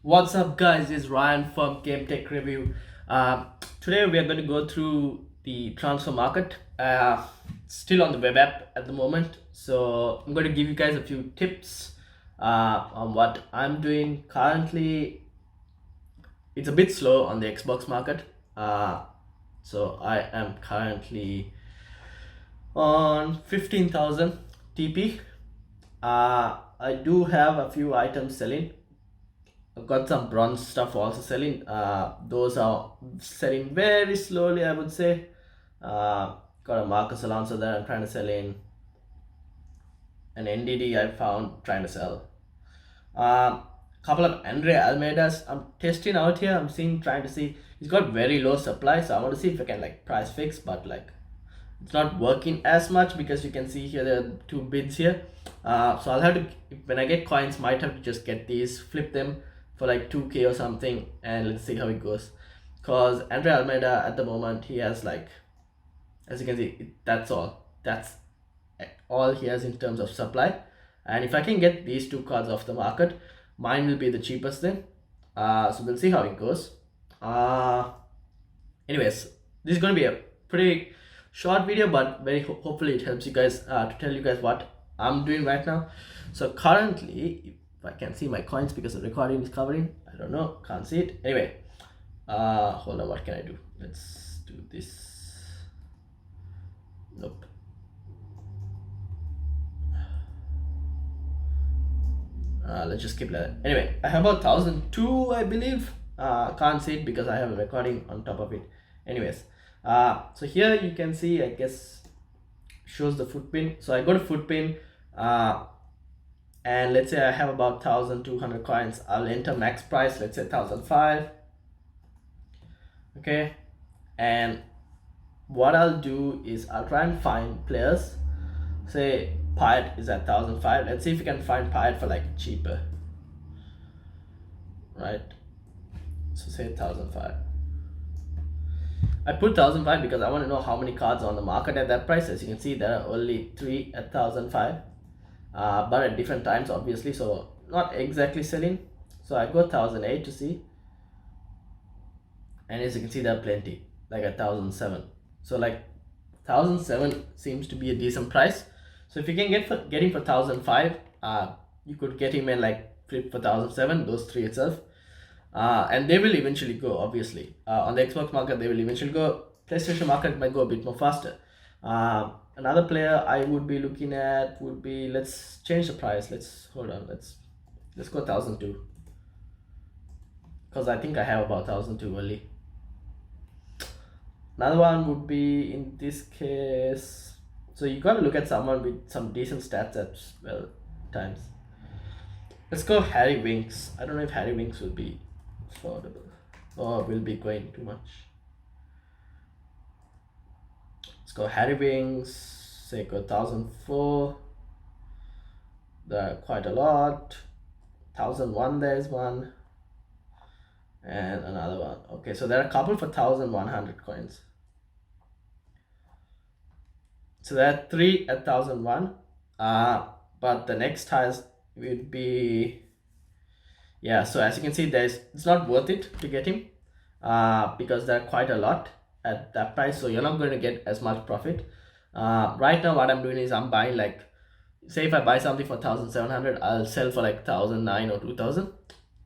What's up, guys? It's Ryan from Game Tech Review. Today we are going to go through the transfer market. Still on the web app at the moment, so I'm going to give you guys a few tips on what I'm doing currently. It's a bit slow on the Xbox market, so I am currently on 15,000 TP. I do have a few items selling. I've got some bronze stuff also selling. Those are selling very slowly, I would say. Got a Marcus Alonso there I'm trying to sell in. An NDD I found trying to sell. Couple of Andre Almeidas I'm testing out here. I'm seeing trying to see. He's got very low supply, so I want to see if I can like price fix, but like it's not working as much because you can see here there are two bids here. So I'll have to, when I get coins, might have to just get these, flip them for like 2k or something, and let's see how it goes. Because Andre Almeida at the moment, he has like, as you can see, that's all he has in terms of supply. And if I can get these two cards off the market, mine will be the cheapest then. So we'll see how it goes. Anyways, this is going to be a pretty short video, but very hopefully it helps you guys to tell you guys what I'm doing right now. So currently, if I can see my coins because the recording is covering, I don't know, can't see it. Anyway, hold on, what can I do? Let's do this. Nope. Let's just keep that. Anyway, I have about 1,002, I believe. Can't see it because I have a recording on top of it. Anyways, so here you can see, I guess, shows the foot pin. So I got a foot pin, and let's say I have about 1,200 coins. I'll enter max price, let's say 1,005. Okay, and what I'll do is I'll try and find players. Say Pyatt is at 1,005. Let's see if we can find Pyatt for like cheaper, right? So say 1,005. I put 1,005 because I want to know how many cards are on the market at that price. As you can see, there are only 3 at 1,005, but at different times, obviously. So not exactly selling. So I go 1,008 to see, and as you can see, there are plenty like at 1,007. So like 1,007 seems to be a decent price. So if you can get him for 1,005, you could get him and like flip for 1,007. Those three itself. And they will eventually go, obviously. On the Xbox market, they will eventually go. PlayStation market might go a bit more faster. Another player I would be looking at would be, let's change the price. Let's go 1,002. Because I think I have about 1,002 only. Another one would be, in this case, so you got to look at someone with some decent stats as well times. Let's go Harry Winks. I don't know if Harry Winks will be affordable or will be going too much. Let's go Harry Winks. Say go 1,004. There are quite a lot. 1,001, there's one. And another one. Okay, so there are a couple for 1,100 coins. So there are 3 at 1,001. But the next highest would be, yeah, so as you can see, it's not worth it to get him because there are quite a lot at that price, so you're not going to get as much profit. Right now what I'm doing is I'm buying, like, say if I buy something for 1,700, I'll sell for like 1,009 or 2,000.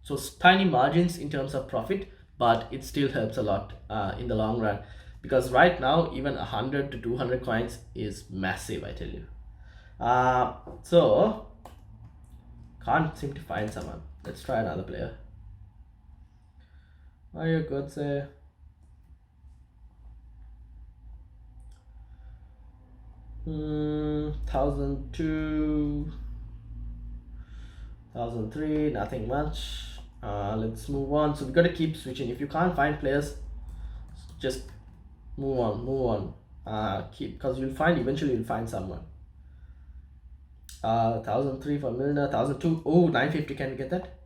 So tiny margins in terms of profit, but it still helps a lot in the long run, because right now even 100 to 200 coins is massive, I tell you. So can't seem to find someone. Let's try another player. Mario Götze. Hmm, 1,002, 1,003, nothing much. Let's move on. So we got to keep switching. If you can't find players, just move on. Because eventually you'll find someone. 1,003 for Milner, 1,002. Oh, 950. Can we get that?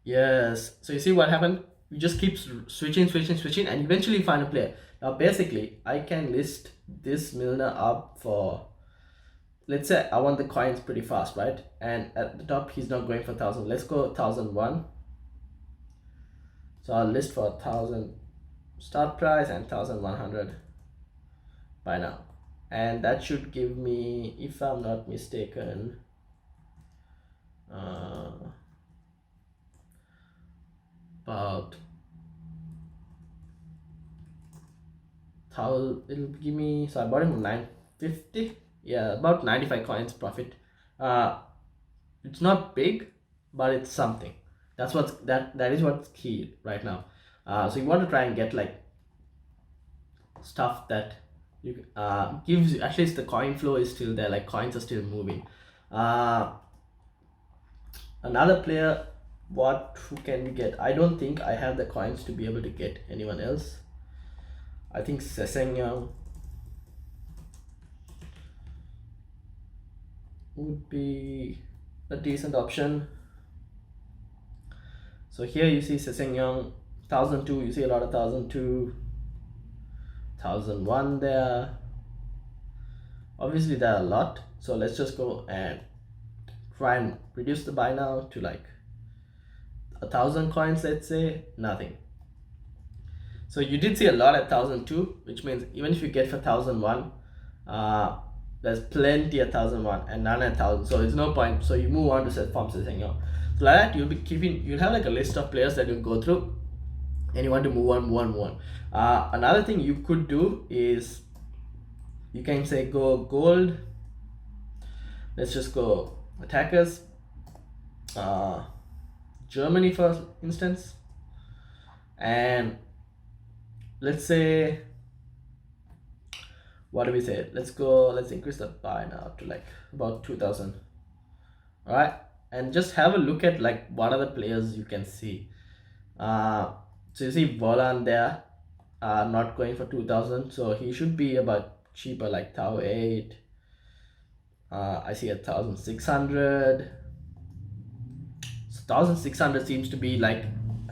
Yes. So you see what happened? You just keep switching, and eventually find a player. Now basically, I can list this Milner up for let's say I want the coins pretty fast, right? And at the top he's not going for 1,000. Let's go 1,001. So I'll list for 1,000 start price and 1,100 by now, and that should give me, if I'm not mistaken, about it'll give me, so I bought him 950, yeah, about 95 coins profit. It's not big, but it's something. That's what's that is what's key right now. So you want to try and get like stuff that you gives you, at least the coin flow is still there, like coins are still moving. Another player, who can we get? I don't think I have the coins to be able to get anyone else. I think Sesengyang would be a decent option. So here you see Sesengyang 1,002, you see a lot of 1,002, 1,001 there. Obviously there are a lot, so let's just go and try and reduce the buy now to like 1,000 coins, let's say. Nothing. So you did see a lot at 1,002, which means even if you get for 1,001, there's plenty at 1,001 and none at 1,000, so it's no point. So you move on to set form Sesengyang. So like that, you'll have like a list of players that you'll go through, and you want to move on. Another thing you could do is you can say go gold. Let's just go attackers. Germany for instance, and let's say, what do we say? Let's increase the buy now to like about 2,000. All right, and just have a look at like what are the players you can see. So you see Volan there, not going for 2,000, so he should be about cheaper, like 1,008. I see 1,600. So 1,600 seems to be like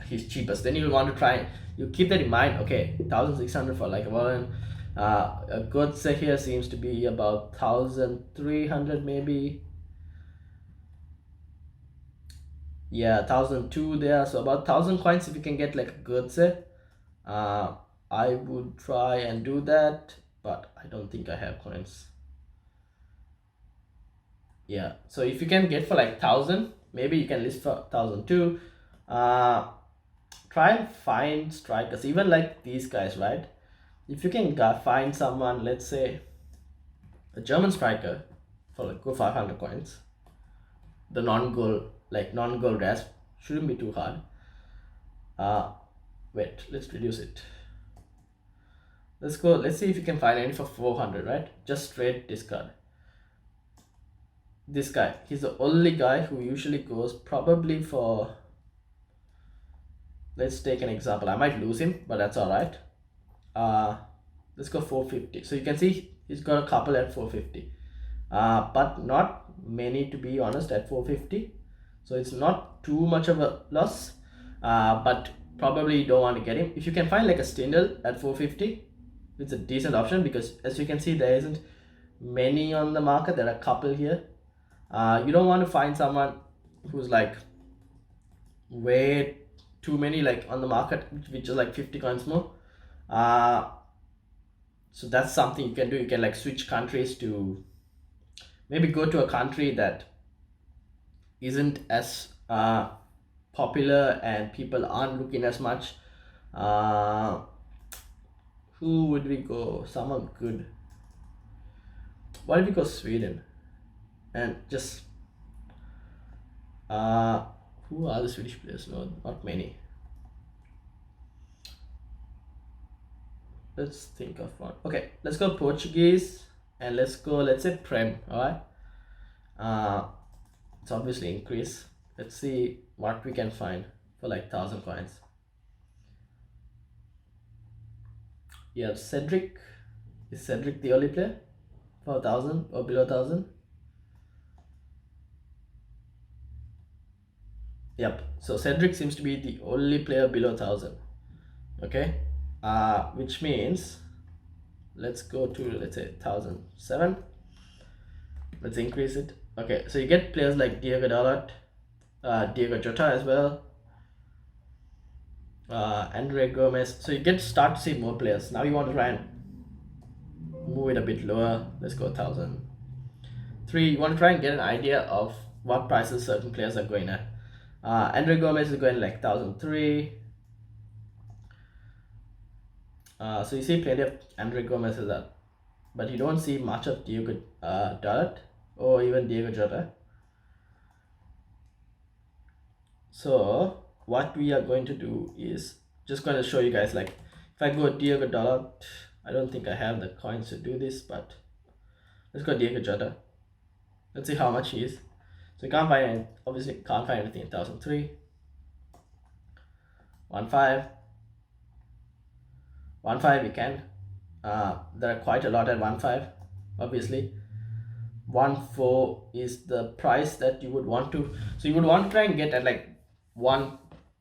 his cheapest. Then you'll want to try, you keep that in mind. Okay, 1,600 for like a Volan. A good set here seems to be about 1,300 maybe. Yeah, 1,002 there, so about 1,000 coins if you can get like a good set. I would try and do that, but I don't think I have coins. Yeah, so if you can get for like 1,000, maybe you can list for 1,002. Try and find strikers, even like these guys, right? If you can find someone, let's say a German striker for like go 500 coins, the non-goal rasp, shouldn't be too hard. Wait, let's reduce it. Let's see if you can find any for 400, right? Just straight discard. This guy, he's the only guy who usually goes probably for, let's take an example. I might lose him, but that's all right. Let's go 450. So you can see he's got a couple at 450, but not many, to be honest, at 450. So it's not too much of a loss, but probably you don't want to get him. If you can find like a Stindl at 450, it's a decent option, because as you can see there isn't many on the market. There are a couple here. You don't want to find someone who's like way too many like on the market, which is like 50 coins more. So that's something you can do. You can like switch countries to maybe go to a country that isn't as popular and people aren't looking as much. Who would we go? Someone good. Why don't we go Sweden and just who are the Swedish players? No, not many. Let's think of one. Okay, let's go Portuguese, and let's say Prem. All right, it's obviously increase. Let's see what we can find for like 1,000 coins. Yeah, Cedric. Is Cedric the only player for 1,000 or below 1,000? Yep, so Cedric seems to be the only player below 1,000. Okay, which means let's go to, let's say 1,007. Let's increase it. Okay, so you get players like Diego Dalot, Diego Jota as well, Andre Gomez. So you get start to see more players. Now you want to try and move it a bit lower. Let's go 1,003. You want to try and get an idea of what prices certain players are going at. Andre Gomez is going like 1,003. So you see plenty of Andre Gomez is that, but you don't see much of Diego Dalot or even Diego Jota. So what we are going to do is just going to show you guys, like if I go Diego Dalot, I don't think I have the coins to do this, but let's go Diego Jota. Let's see how much he is. So you can't find any, obviously can't find anything in 1,003. 1.5. 1.5 we can. There are quite a lot at 1.5, obviously. 1.4 is the price that you would want to. So you would want to try and get at like 1.2,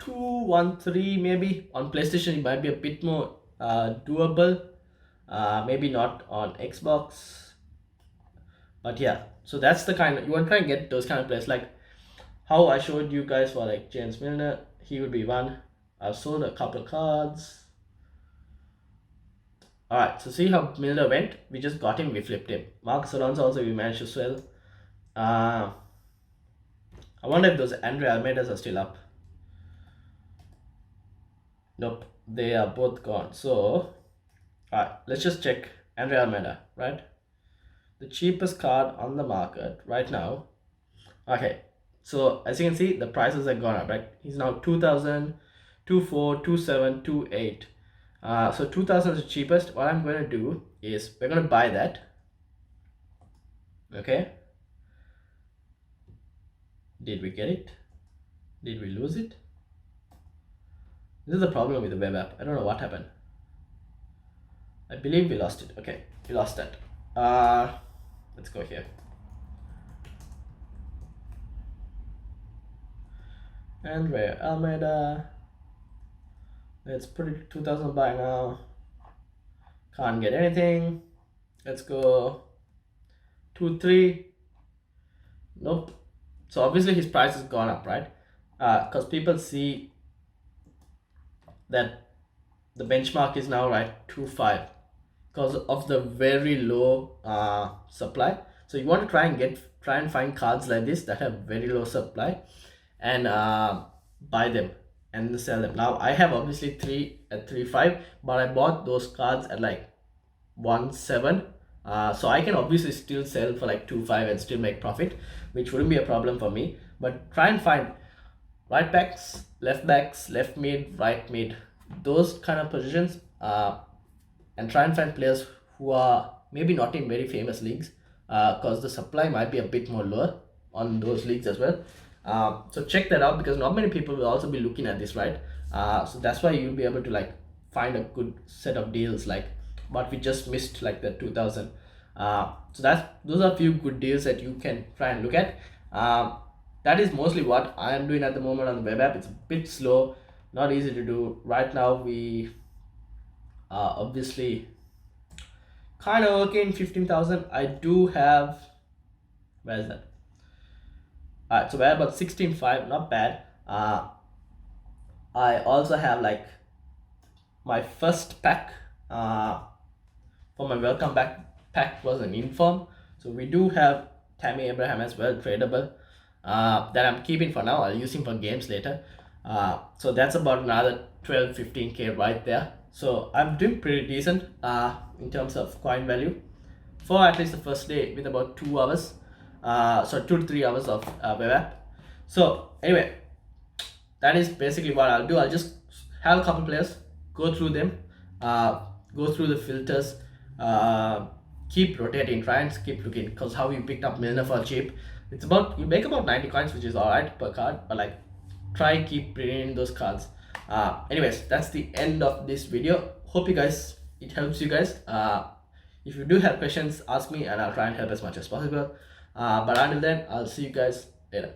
1.3 maybe. On PlayStation it might be a bit more doable. Maybe not on Xbox. But yeah, so that's the kind of, you want to try and get those kind of players, like how I showed you guys for like James Milner. He would be one. I've sold a couple of cards. Alright, so see how Milner went. We just got him, we flipped him. Marcus Alonso also we managed to sell. I wonder if those Andre Almeidas are still up. Nope, they are both gone. So alright, let's just check Andre Almeida, right? The cheapest card on the market right now. Okay, so as you can see, the prices have gone up, right? He's now 2,000, 2.4, 2.7, 2.8. So 2,000 is the cheapest. What I'm going to do is we're going to buy that. Okay. Did we get it? Did we lose it? This is the problem with the web app. I don't know what happened. I believe we lost it. Okay, we lost that. Let's go here. Andre Almeida. Let's put it 2,000 by now. Can't get anything. Let's go 2.3. Nope. So obviously his price has gone up, right? Because people see that the benchmark is now right 2.5 because of the very low supply. So you want to try and find cards like this that have very low supply and buy them and sell them. Now I have obviously 3 at 3.5, but I bought those cards at like 1.7. So I can obviously still sell for like 2.5 and still make profit, which wouldn't be a problem for me. But try and find right backs, left mid, right mid, those kind of positions, and try and find players who are maybe not in very famous leagues, because the supply might be a bit more lower on those leagues as well. So check that out, because not many people will also be looking at this, right? So that's why you'll be able to like find a good set of deals like what we just missed, like the 2,000. So those are a few good deals that you can try and look at. That is mostly what I am doing at the moment on the web app. It's a bit slow, not easy to do right now. We are obviously kind of working 15,000. I do have, where is that? Alright, so we're about 16.5, not bad. I also have like my first pack for my welcome back pack was an inform. So we do have Tammy Abraham as well, tradable, that I'm keeping for now. I'll use him for games later. So that's about another 12-15k right there. So I'm doing pretty decent in terms of coin value for at least the first day, with about 2 hours, so 2 to 3 hours of web app. So anyway, that is basically what I'll do. I'll just have a couple players, go through them, go through the filters, keep rotating, try and keep looking, because how you picked up Milner for cheap, it's about, you make about 90 coins, which is alright per card, but like try keep bringing in those cards. Anyways, that's the end of this video. Hope you guys, it helps you guys. If you do have questions, ask me and I'll try and help as much as possible. But until then, I'll see you guys later.